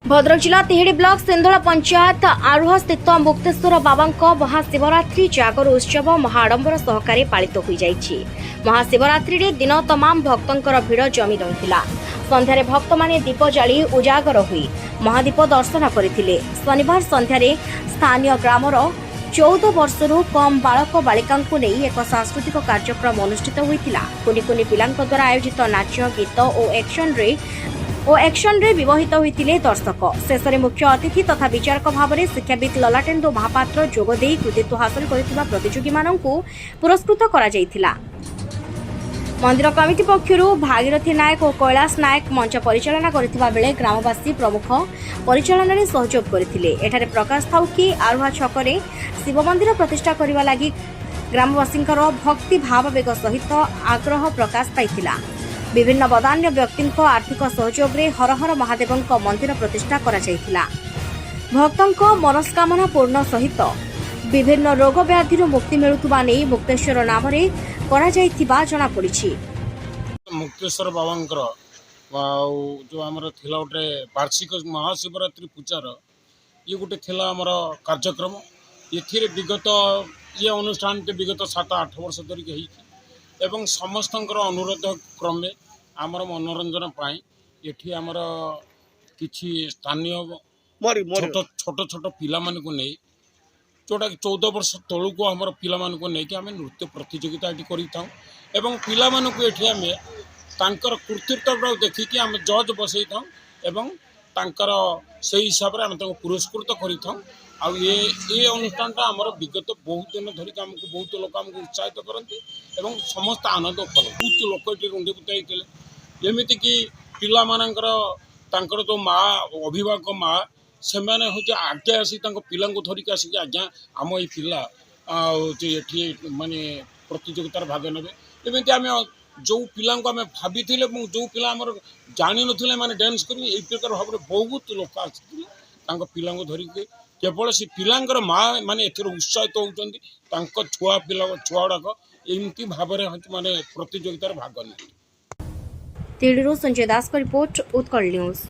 भद्रक जिला तिहिड़ी ब्लॉक सिंधोला पंचायत आरुहा स्थित मुक्तेश्वर बाबा महाशिवरात्रि जागर उत्सव महाआडंबर सहकारे पालित हो जाइछि। महाशिवरात्रि रे दिन तमाम भक्तंकर भिड़ जमी रहिथिला। संध्यारे भक्त माने दीप जाली उजागर होई महादीप दर्शन करथिले। शनिवार संध्यारे स्थानीय ग्रामर 14 वर्षरू कम बालक बालिकांकु नेई एक सांस्कृतिक कार्यक्रम अनुष्ठित होइतिला। कुनि कुनि पिलांक द्वारा आयोजित नाच गीत और एक्शन रे विवाहित होइतिले दर्शक। शेष में मुख्य अतिथि तथा विचारक भाव में शिक्षाविद ललाटेन्दु महापात्र जोगदे कृतित्व हासिल करथिबा प्रतियोगी माननकु पुरस्कृत करा जायथिला। मंदिर कमिटी पक्षरु भागीरथी नायक और कैलाश नायक मंच परिचालना करथिबा बेले ग्रामवासी प्रमुख परिचालन में सहयोग करथिले। एठारे प्रकाश थाउ कि आरुहा छकरे शिव मंदिर प्रतिष्ठा करबा लागि ग्रामवासींकर भक्ति भावावेग सहित आग्रह प्रकाश पाइथिला। विभिन्न बदान्य व्यक्ति आर्थिक सहयोग रे हर हर महादेव मंदिर प्रतिष्ठा करा जायथिला। भक्तों मनस्कामना पूर्ण सहित विभिन्न रोग व्याधि मुक्ति मिलुवा नहीं मुक्तेश्वर नाम करा जायथिबा जणा पड़िछि। मुक्तेश्वर बाबांकर जो आमर थिला गोटे वार्षिक महाशिवरात्रि पूजार ये गोटे थिला आमर कार्यक्रम ये विगत ये अनुष्ठान विगत 7-8 वर्ष धरिक एवं समस्तंकर अनुरोध क्रमे आमर मनोरंजन पाई एठी आमर किछि स्थानीय छोट छोट छोट पिला मानक नहीं जोटा 14 वर्ष तलू को आमर पिला मानक नहीं कि आम नृत्य प्रतियोगिता ये करूँ पिला मानक एठी आमे तांकर कृतित्व देखिकी आम जज बसई था एवं तांकर से हिसाब से आम पुरस्कृत कर ये अनुष्ठानटा आमर विगत बहुत दिन धरिक आमको बहुत लोक आमको उत्साहित करते एवं समस्त आनंद कर बहुत लोक ये रुंडी पुताई एमती कि पिला मानकर तांकर जो माँ अभिभावक माँ से मैंने हूँ आगे आसी पिला धरिक आसिक आज्ञा आम ये पिला ये माने प्रतियोगितार भाग ने एमती आम जो पिला आम भाभी जो पिला आम जानी ना माने डांस कर प्रकार भाव में बहुत लोक आसी पिला धरिक केवल से पिलांकर माँ माने उत्साहित होती छुआ पिला छुआ गुड़ाक एमती भाव माने प्रतियोगितार भाग ने। तिहिड़ीरू संजय दास का रिपोर्ट उत्कल न्यूज।